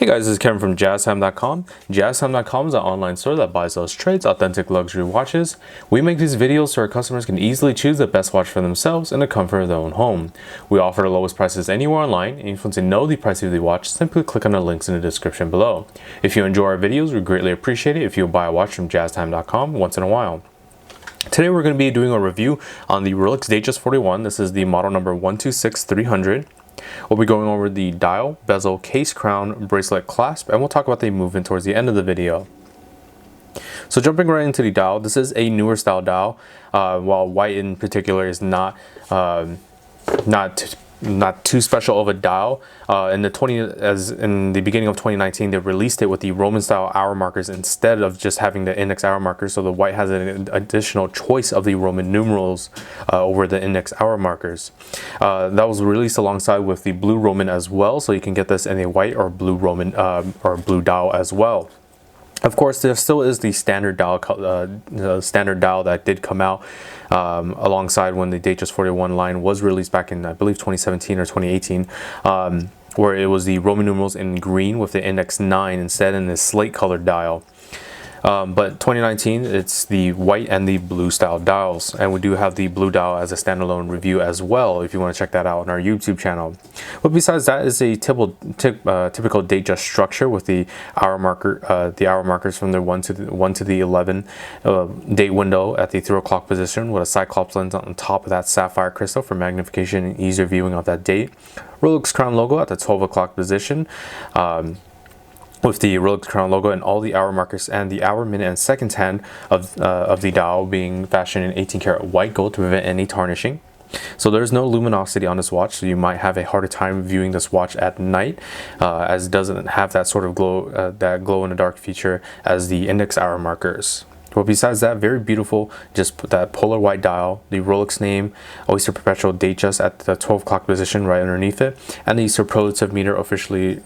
Hey guys, this is Kevin from Jaztime.com. Jaztime.com is an online store that buys, sells, trades authentic luxury watches. We make these videos so our customers can easily choose the best watch for themselves in the comfort of their own home. We offer the lowest prices anywhere online, and if you want to know the price of the watch, simply click on the links in the description below. If you enjoy our videos, we greatly appreciate it if you'll buy a watch from Jaztime.com once in a while. Today we're going to be doing a review on the Rolex Datejust 41. This is the model number 126300. We'll be going over the dial, bezel, case, crown, bracelet, clasp, and we'll talk about the movement towards the end of the video. So jumping right into the dial, this is a newer style dial, while white in particular is not too special of a dial. In the beginning of 2019, they released it with the Roman style hour markers instead of just having the index hour markers. So the white has an additional choice of the Roman numerals over the index hour markers. That was released alongside with the blue Roman as well. So you can get this in a white or blue Roman or blue dial as well. Of course, there still is the standard dial that did come out alongside when the Datejust 41 line was released back in, I believe, 2017 or 2018, where it was the Roman numerals in green with the index 9 instead in this slate colored dial. But 2019, it's the white and the blue style dials, and we do have the blue dial as a standalone review as well if you want to check that out on our YouTube channel. But besides that is a typical Datejust structure with the hour markers from the 1 to the 11 date window at the 3 o'clock position with a cyclops lens on top of that sapphire crystal for magnification and easier viewing of that date. Rolex crown logo at the 12 o'clock position. With the Rolex crown logo and all the hour markers and the hour, minute, and seconds hand of the dial being fashioned in 18 karat white gold to prevent any tarnishing. So there's no luminosity on this watch, so you might have a harder time viewing this watch at night, as it doesn't have that sort of glow in the dark feature as the index hour markers. But besides that, very beautiful, just put that polar white dial, the Rolex name, Oyster Perpetual Datejust at the 12 o'clock position right underneath it, and the superlative meter officially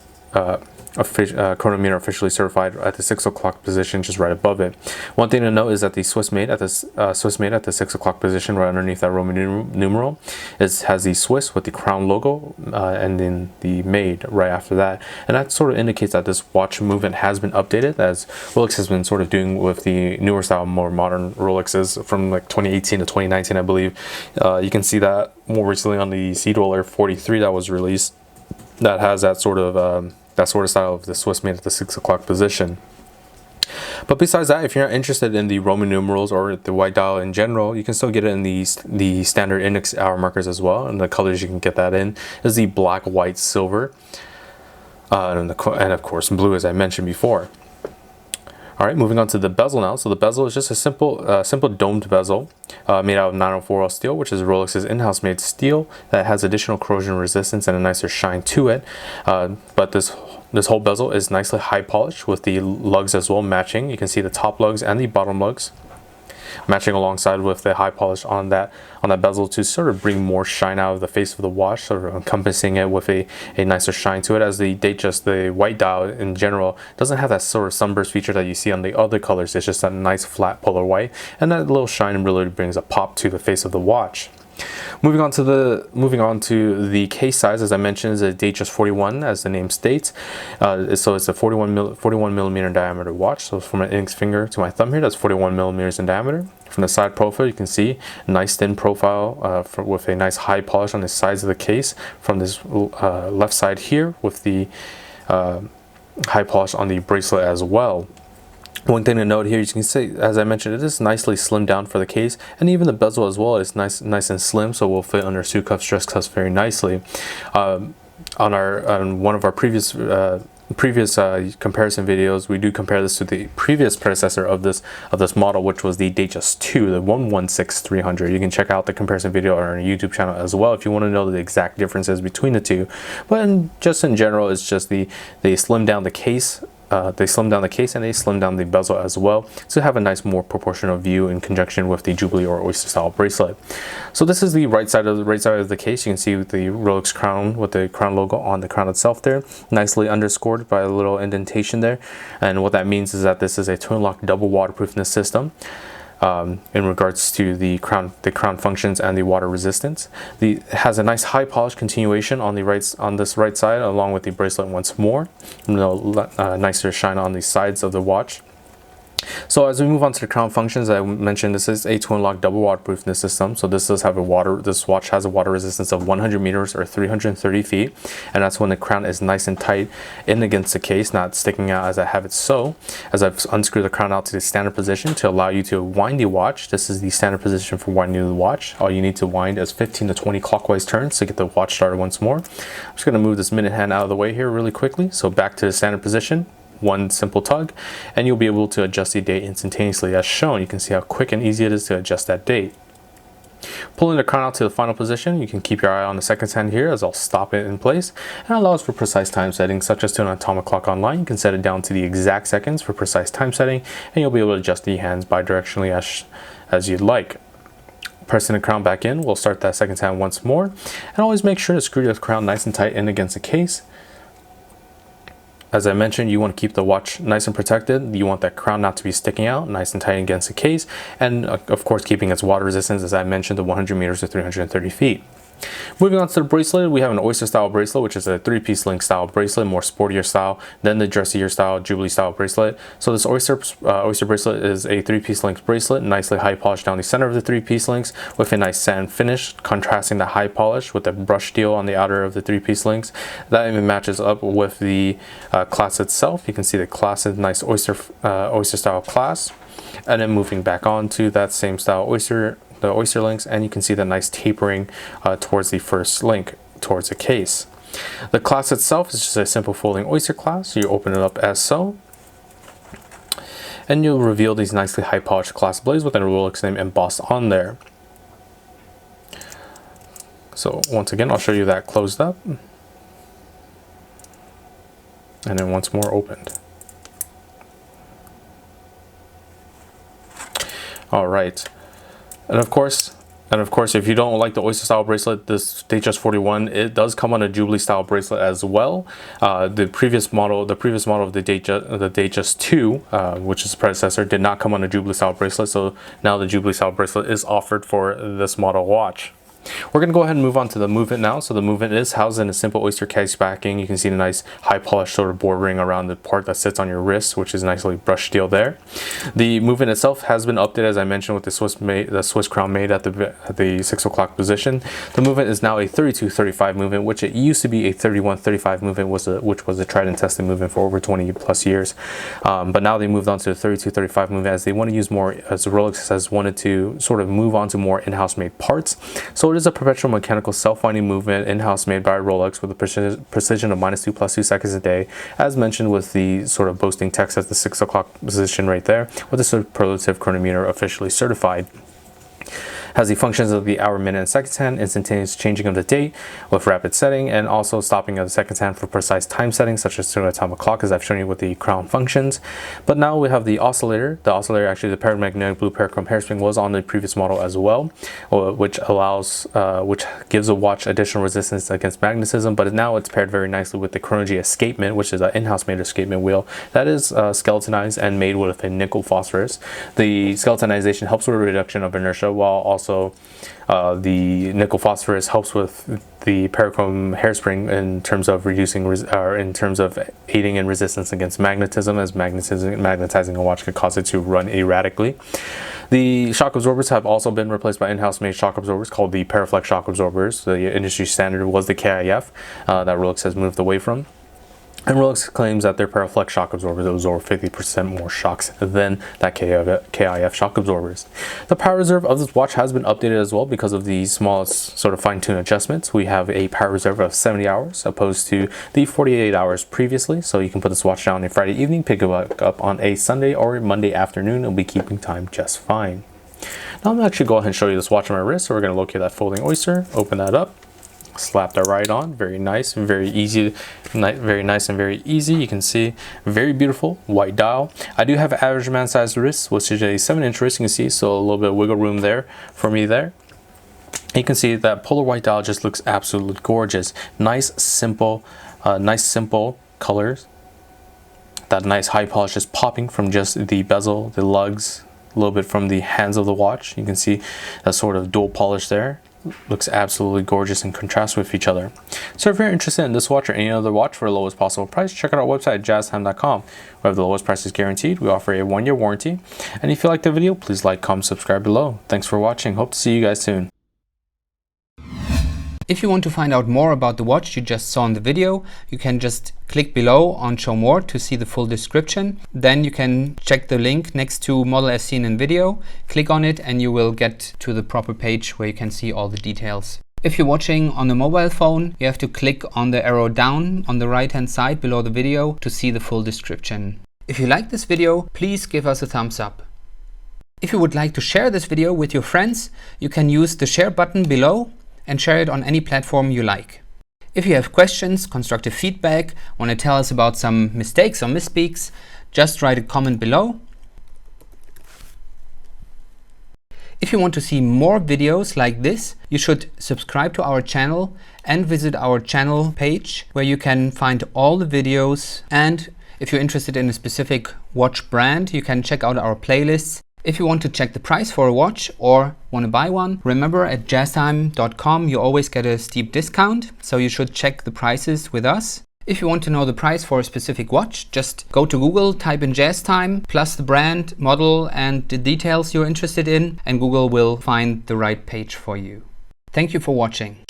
chronometer officially certified at the 6 o'clock position just right above it. One thing to note is that the Swiss made at the 6 o'clock position right underneath that Roman numeral has the Swiss with the crown logo and then the made right after that, and that sort of indicates that this watch movement has been updated, as Rolex has been sort of doing with the newer style, more modern Rolexes from like 2018 to 2019, I believe. You can see that more recently on the Seed Roller 43 that was released, that has that sort of style of the Swiss made at the 6 o'clock position. But besides that, if you're not interested in the Roman numerals or the white dial in general, you can still get it in the standard index hour markers as well. And the colors you can get that in is the black, white, silver, and of course blue, as I mentioned before. All right, moving on to the bezel now. So the bezel is just a simple domed bezel made out of 904L steel, which is Rolex's in-house made steel that has additional corrosion resistance and a nicer shine to it. But this whole bezel is nicely high polished with the lugs as well matching. You can see the top lugs and the bottom lugs matching alongside with the high polish on that bezel to sort of bring more shine out of the face of the watch, sort of encompassing it with a nicer shine to it, as the Datejust, the white dial in general, doesn't have that sort of sunburst feature that you see on the other colors. It's just a nice flat polar white, and that little shine really brings a pop to the face of the watch. Moving on to the case size, as I mentioned, is a Datejust 41, as the name states. So it's a 41 millimeter in diameter watch. So from my index finger to my thumb here, that's 41 millimeters in diameter. From the side profile, you can see a nice thin profile with a nice high polish on the sides of the case. From this left side here, with the high polish on the bracelet as well. One thing to note here, you can see, as I mentioned, it is nicely slimmed down for the case, and even the bezel as well is nice and slim, so will fit under suit cuffs, dress cuffs very nicely. On one of our previous comparison videos, we do compare this to the previous predecessor of this model, which was the Datejust 2, the 116300. You can check out the comparison video on our YouTube channel as well if you want to know the exact differences between the two. But just in general, it's just they slim down the case. They slim down the case and they slim down the bezel as well to have a nice, more proportional view in conjunction with the Jubilee or Oyster style bracelet. So this is the right side of the case. You can see the Rolex crown with the crown logo on the crown itself there, nicely underscored by a little indentation there. And what that means is that this is a twin lock double waterproofness system. in regards to the crown functions and the water resistance. It has a nice high polish continuation on this right side, along with the bracelet once more. Nicer shine on the sides of the watch. So as we move on to the crown functions, I mentioned this is a twin lock double waterproofness system. So this does have this watch has a water resistance of 100 meters or 330 feet. And that's when the crown is nice and tight in against the case, not sticking out as I have it. So as I've unscrewed the crown out to the standard position to allow you to wind the watch. This is the standard position for winding the watch. All you need to wind is 15 to 20 clockwise turns to get the watch started once more. I'm just going to move this minute hand out of the way here really quickly. So back to the standard position. One simple tug and you'll be able to adjust the date instantaneously as shown. You can see how quick and easy it is to adjust that date. Pulling the crown out to the final position, you can keep your eye on the seconds hand here as I'll stop it in place, and allows for precise time settings such as to an atomic clock online. You can set it down to the exact seconds for precise time setting, and you'll be able to adjust the hands bidirectionally as you'd like. Pressing the crown back in, we'll start that seconds hand once more, and always make sure to screw the crown nice and tight in against the case. As I mentioned, you want to keep the watch nice and protected. You want that crown not to be sticking out, nice and tight against the case, and of course keeping its water resistance, as I mentioned, to 100 meters or 330 feet. Moving on to the bracelet, we have an oyster style bracelet, which is a 3-piece link style bracelet, more sportier style than the dressier style Jubilee style bracelet. So this oyster bracelet is a 3-piece link bracelet, nicely high polished down the center of the 3-piece links with a nice satin finish, contrasting the high polish with the brush steel on the outer of the 3-piece links. That even matches up with the clasp itself. You can see the clasp is nice oyster style clasp, and then moving back on to that same style the oyster links, and you can see the nice tapering towards the first link towards the case. The clasp itself is just a simple folding oyster clasp. So you open it up as so, and you'll reveal these nicely high polished clasp blades with a Rolex name embossed on there. So once again, I'll show you that closed up, and then once more opened. All right. And of course, if you don't like the oyster style bracelet, this Datejust 41, it does come on a Jubilee style bracelet as well. The previous model of the Datejust 2, which is the predecessor, did not come on a Jubilee style bracelet. So now the Jubilee style bracelet is offered for this model watch. We're going to go ahead and move on to the movement now. So the movement is housed in a simple oyster case backing. You can see the nice high polished sort of bordering around the part that sits on your wrist, which is nicely brushed steel there. The movement itself has been updated, as I mentioned, with the Swiss crown made at the 6 o'clock position. The movement is now a 32-35 movement, which it used to be a 31-35 movement, which was a tried and tested movement for over 20 plus years. But now they moved on to the 32-35 movement as they want to use more, as Rolex has wanted to sort of move on to more in-house made parts. So it is a perpetual mechanical self-winding movement in-house made by Rolex with a precision of -2 + 2 seconds a day, as mentioned with the sort of boasting text at the 6 o'clock position right there, with the superlative chronometer officially certified. Has the functions of the hour, minute, and seconds hand, instantaneous changing of the date with rapid setting, and also stopping of the seconds hand for precise time settings such as to an atomic clock, as I've shown you with the crown functions. But now we have the oscillator. The oscillator, actually the paramagnetic blue parachrome hairspring, was on the previous model as well, which gives a watch additional resistance against magnetism, but now it's paired very nicely with the Chronogy escapement, which is an in-house made escapement wheel that is skeletonized and made with a nickel phosphorus. The skeletonization helps with a reduction of inertia, while also the nickel phosphorus helps with the parachrome hairspring in terms of aiding in resistance against magnetism, as magnetizing a watch could cause it to run erratically. The shock absorbers have also been replaced by in-house made shock absorbers called the Paraflex shock absorbers. The industry standard was the KIF that Rolex has moved away from. And Rolex claims that their Paraflex shock absorbers absorb 50% more shocks than that KIF shock absorbers. The power reserve of this watch has been updated as well because of the smallest sort of fine-tune adjustments. We have a power reserve of 70 hours opposed to the 48 hours previously. So you can put this watch down on a Friday evening, pick it up on a Sunday or Monday afternoon. It'll be keeping time just fine. Now I'm going to actually go ahead and show you this watch on my wrist. So we're going to locate that folding oyster, open that up, slap that right on. Very nice and very easy. Very nice and very easy. You can see very beautiful white dial. I do have average man sized wrist, which is a 7-inch wrist. You can see, so a little bit of wiggle room there for me there. You can see that polar white dial just looks absolutely gorgeous. Nice simple colors. That nice high polish is popping from just the bezel, the lugs a little bit from the hands of the watch. You can see that sort of dual polish there. Looks absolutely gorgeous and contrasts with each other. So if you're interested in this watch or any other watch for the lowest possible price, check out our website at jaztime.com. We have the lowest prices guaranteed. We offer a 1-year warranty. And if you like the video, please like, comment, subscribe below. Thanks for watching. Hope to see you guys soon. If you want to find out more about the watch you just saw in the video, you can just click below on Show More to see the full description. Then you can check the link next to model as seen in video, click on it and you will get to the proper page where you can see all the details. If you're watching on a mobile phone, you have to click on the arrow down on the right hand side below the video to see the full description. If you like this video, please give us a thumbs up. If you would like to share this video with your friends, you can use the share button below and share it on any platform you like. If you have questions, constructive feedback, want to tell us about some mistakes or misspeaks, just write a comment below. If you want to see more videos like this, you should subscribe to our channel and visit our channel page where you can find all the videos. And if you're interested in a specific watch brand, you can check out our playlists. If you want to check the price for a watch or want to buy one, remember at jaztime.com you always get a steep discount, so you should check the prices with us. If you want to know the price for a specific watch, just go to Google, type in Jaztime, plus the brand, model and the details you're interested in, and Google will find the right page for you. Thank you for watching.